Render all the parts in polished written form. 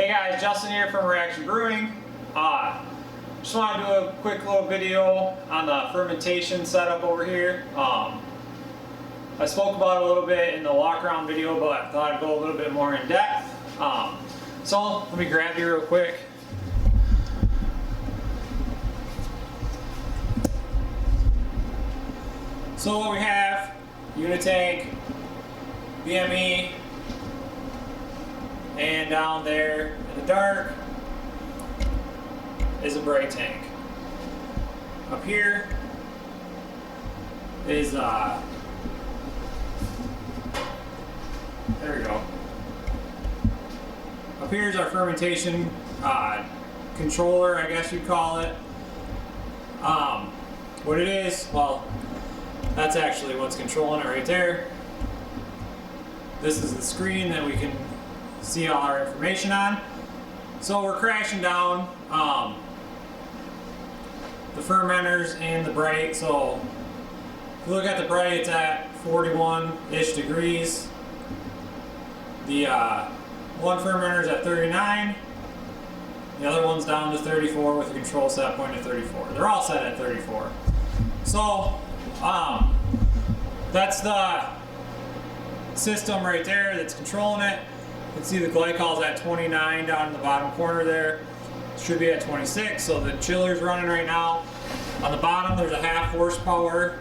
Hey guys, Justin here from Reaction Brewing. Just want to do a quick little video on the fermentation setup over here. I spoke about it a little bit in the walk around video, but I thought I'd go a little bit more in depth. So let me grab you real quick. So what we have, unit tank, BME, and down there in the dark is a brake tank. Up here is there we go. Up here is our fermentation controller, I guess you'd call it. What it is, well, that's actually what's controlling it right there. This is the screen that we can see all our information on. So we're crashing down the fermenters and the bright. So if you look at the bright, it's at 41-ish degrees. The one fermenter is at 39. The other one's down to 34 with a control set point at 34. They're all set at 34. So that's the system right there that's controlling it. You can see the glycol's at 29 down in the bottom corner there. It should be at 26, so the chiller's running right now. On the bottom there's a 1/2 horsepower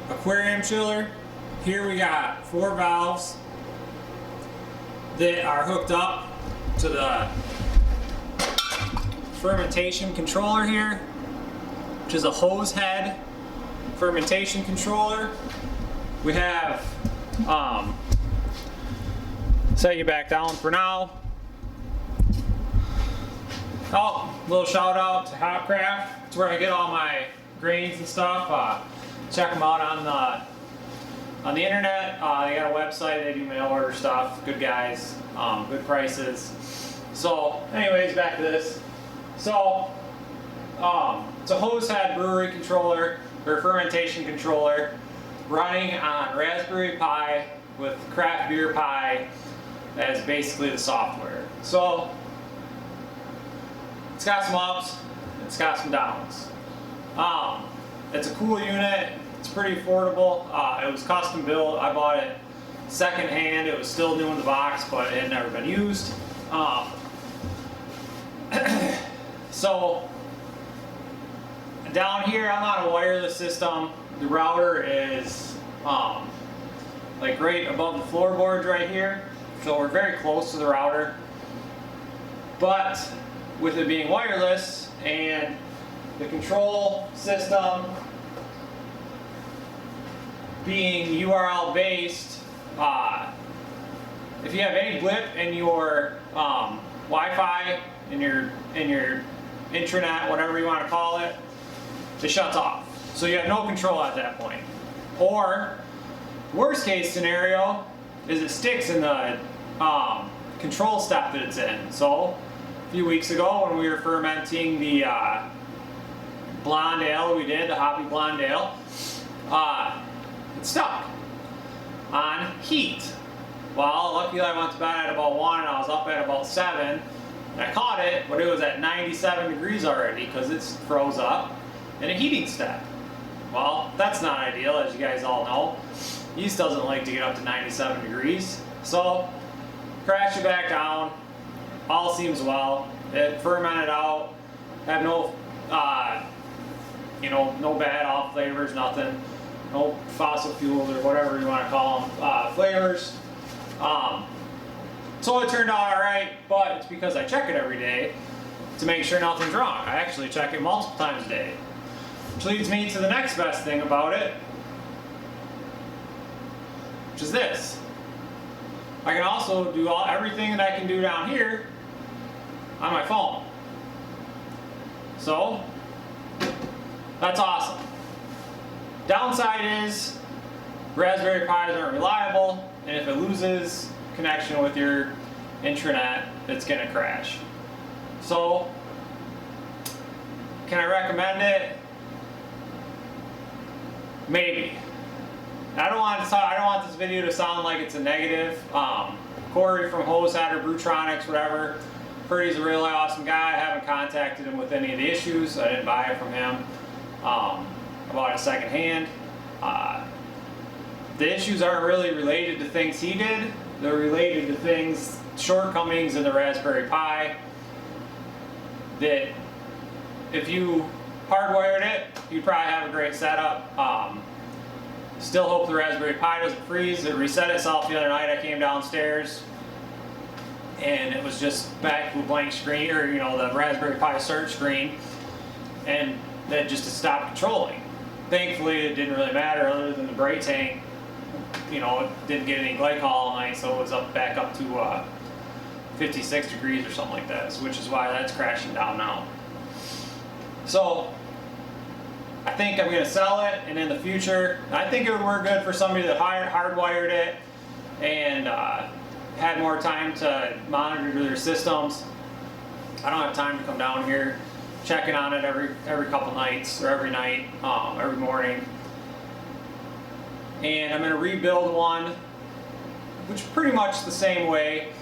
aquarium chiller. Here we got 4 valves that are hooked up to the fermentation controller here, which is a Hosehead Fermentation controller. We have set you back down for now. Oh, little shout out to Hopcraft. It's where I get all my grains and stuff. Check them out on the internet. They got a website. They do mail order stuff. Good guys, good prices. So, anyways, back to this. So, it's a Hosehead brewery controller or fermentation controller running on Raspberry Pi with Craft Beer Pi as basically the software. So it's got some ups, it's got some downs. It's a cool unit, it's pretty affordable. It was custom built. I bought it second hand. It was still new in the box, but it had never been used. So down here I'm on a wireless system. The router is like right above the floorboards right here. So we're very close to the router. But with it being wireless and the control system being URL based, if you have any blip in your Wi-Fi, in your intranet, whatever you want to call it, it shuts off. So you have no control at that point. Or worst case scenario is it sticks in the control step that it's in. So a few weeks ago when we were fermenting the blonde ale we did, the hoppy blonde ale, it stuck on heat. Well, luckily I went to bed at about 1 and I was up at about 7. And I caught it, but it was at 97 degrees already because it's froze up in a heating step. Well, that's not ideal, as you guys all know. Yeast doesn't like to get up to 97 degrees. So, crash it back down. All seems well. It fermented out. Have no, no bad off flavors, nothing. No fossil fuels or whatever you want to call them, flavors. So it turned out alright, but it's because I check it every day to make sure nothing's wrong. I actually check it multiple times a day. Which leads me to the next best thing about it, which is this. I can also do everything that I can do down here on my phone. So, that's awesome. Downside is Raspberry Pis aren't reliable, and if it loses connection with your intranet, it's going to crash. So, can I recommend it? Maybe. I don't want this video to sound like it's a negative. Of Corey from Hosehead or Brewtronics, whatever. Heard he's a really awesome guy. I haven't contacted him with any of the issues. I didn't buy it from him. I bought it secondhand. The issues aren't really related to things he did. They're related to things, shortcomings in the Raspberry Pi, that if you hardwired it, you'd probably have a great setup. Still hope the Raspberry Pi doesn't freeze. It reset itself the other night. I came downstairs and it was just back to a blank screen, or the Raspberry Pi search screen, and that just stopped controlling. Thankfully it didn't really matter other than the brake tank. It didn't get any glycol all night, so it was back up to 56 degrees or something like that, which is why that's crashing down now. So I think I'm going to sell it, and in the future, I think it would work good for somebody that hardwired it and had more time to monitor their systems. I don't have time to come down here checking on it every couple nights, or every night, every morning. And I'm going to rebuild one, which is pretty much the same way,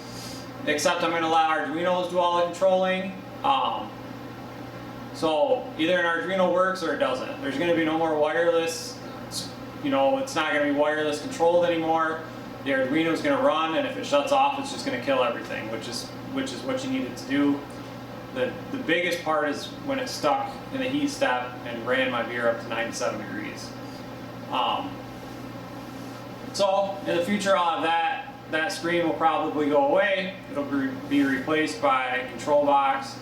except I'm going to allow Arduinos do all the controlling. So either an Arduino works or it doesn't. There's going to be no more wireless, it's not going to be wireless controlled anymore. The Arduino is going to run, and if it shuts off, it's just going to kill everything, which is what you need it to do. The biggest part is when it's stuck in the heat step and ran my beer up to 97 degrees. So in the future, I'll have that screen will probably go away. It'll be replaced by a control box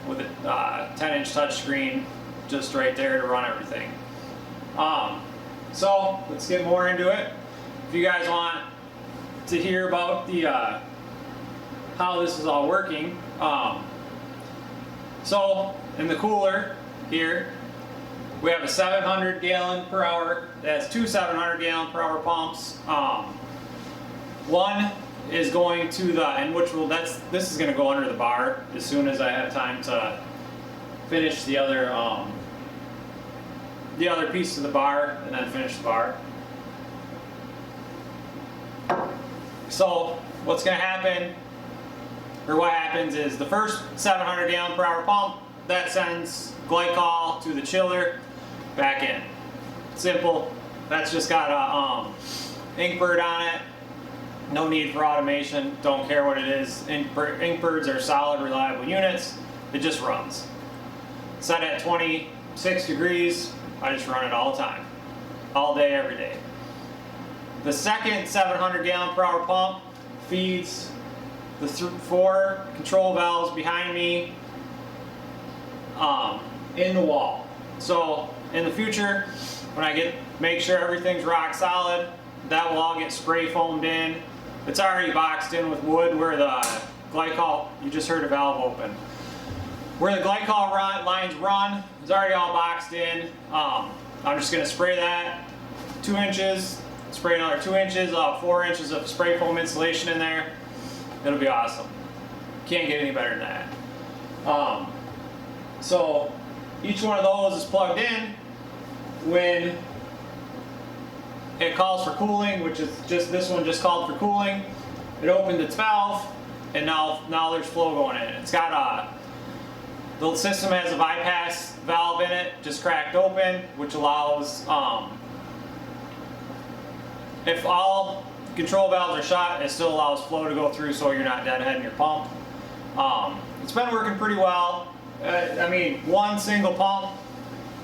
with a 10-inch touchscreen just right there to run everything. So let's get more into it. If you guys want to hear about the how this is all working, so in the cooler here, we have a 700 gallon per hour. That's two 700 gallon per hour pumps. One is going to this is going to go under the bar as soon as I have time to finish the other piece of the bar, and then finish the bar. So what's going to happen, or what happens, is the first 700 gallon per hour pump that sends glycol to the chiller back in. Simple. That's just got a ink bird on it. No need for automation. Don't care what it is. Ink birds are solid, reliable units. It just runs. Set at 26 degrees. I just run it all the time. All day, every day. The second 700 gallon per hour pump feeds the 4 control valves behind me in the wall. So in the future, when I make sure everything's rock solid, that will all get spray foamed in. It's already boxed in with wood where the glycol, you just heard a valve open. Where the glycol lines run is already all boxed in. I'm just going to spray that 2 inches, spray another 2 inches, 4 inches of spray foam insulation in there. It'll be awesome. Can't get any better than that. So each one of those is plugged in when it calls for cooling, which is just this one just called for cooling. It opened its valve, and now there's flow going in. It's got the system has a bypass valve in it, just cracked open, which allows if all control valves are shut, it still allows flow to go through, so you're not deadheading your pump. It's been working pretty well. I mean, one single pump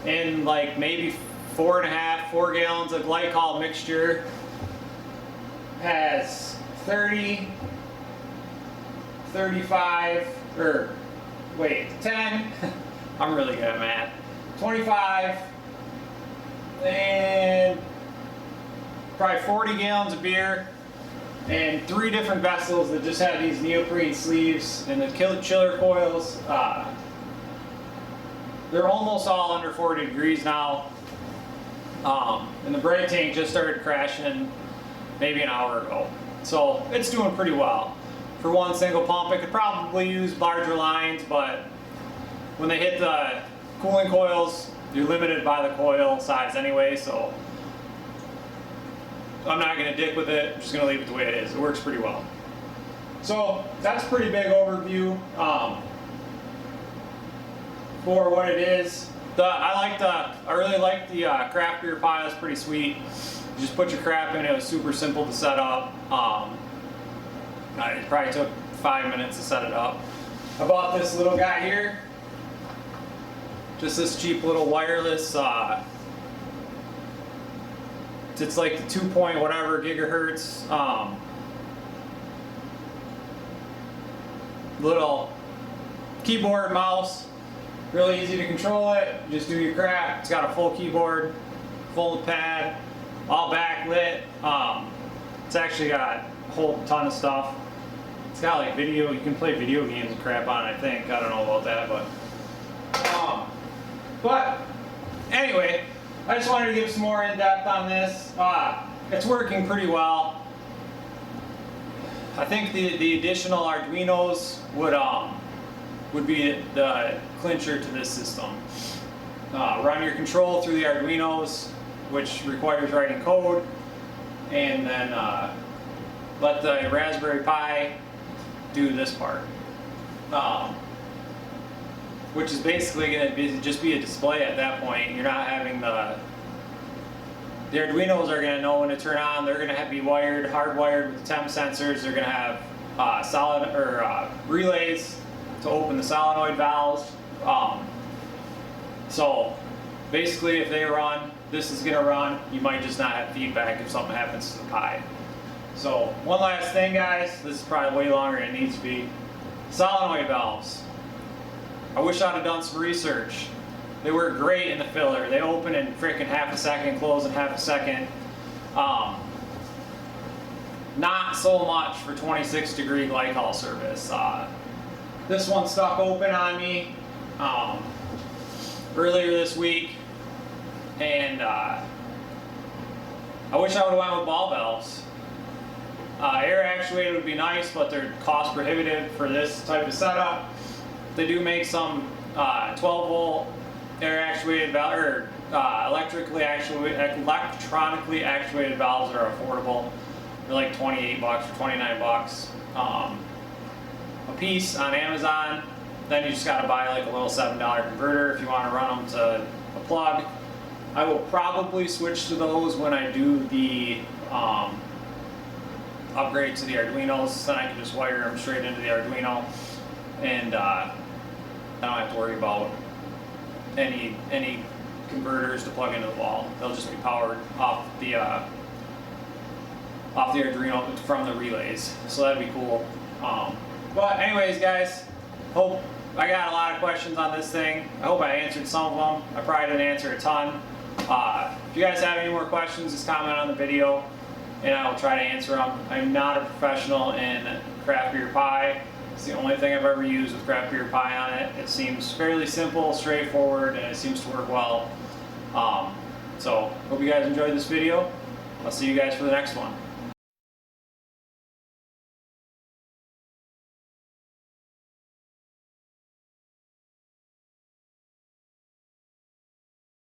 in like maybe 4 gallons of glycol mixture has 30, 35, or wait, 10, I'm really good at math, 25, and probably 40 gallons of beer, and 3 different vessels that just have these neoprene sleeves, and the chiller coils. They're almost all under 40 degrees now. And the brake tank just started crashing maybe an hour ago. So it's doing pretty well. For one single pump, it could probably use larger lines, but when they hit the cooling coils, you're limited by the coil size anyway, so I'm not going to dick with it. I'm just going to leave it the way it is. It works pretty well. So that's a pretty big overview for what it is. I really like the craft beer pie. It's pretty sweet. You just put your crap in. It was super simple to set up. It probably took 5 minutes to set it up. I bought this little guy here. Just this cheap little wireless. It's like the 2 point whatever gigahertz. Little keyboard, mouse. Really easy to control it. You just do your crap. It's got a full keyboard, full pad, all backlit. It's actually got a whole ton of stuff. It's got like video. You can play video games and crap on it, I think. I don't know about that, but anyway, I just wanted to give some more in depth on this. It's working pretty well. I think the additional Arduinos would be the clincher to this system. Run your control through the Arduinos, which requires writing code, and then let the Raspberry Pi do this part, which is basically going to just be a display at that point. You're not having the Arduinos are going to know when to turn on. They're going to be wired, hardwired with temp sensors. They're going to have relays to open the solenoid valves. So basically, if they run, this is going to run. You might just not have feedback if something happens to the Pi. So one last thing, guys. This is probably way longer than it needs to be. Solenoid valves. I wish I'd have done some research. They work great in the filler. They open in freaking half a second, close in half a second. Not so much for 26-degree glycol service. This one stuck open on me earlier this week, and I wish I would have went with ball valves. Air actuated would be nice, but they're cost prohibitive for this type of setup. They do make some 12-volt air actuated valves, or electronically actuated valves that are affordable. They're like $28 or $29 a piece on Amazon. Then you just got to buy like a little $7 converter if you want to run them to a plug. I will probably switch to those when I do the upgrade to the Arduinos. Then I can just wire them straight into the Arduino, and I don't have to worry about any converters to plug into the wall. They'll just be powered off the Arduino from the relays. So that'd be cool. But anyways, guys, hope I got a lot of questions on this thing. I hope I answered some of them. I probably didn't answer a ton. If you guys have any more questions, just comment on the video and I will try to answer them. I'm not a professional in craft beer pie. It's the only thing I've ever used with craft beer pie on it. It seems fairly simple, straightforward, and it seems to work well. So hope you guys enjoyed this video. I'll see you guys for the next one.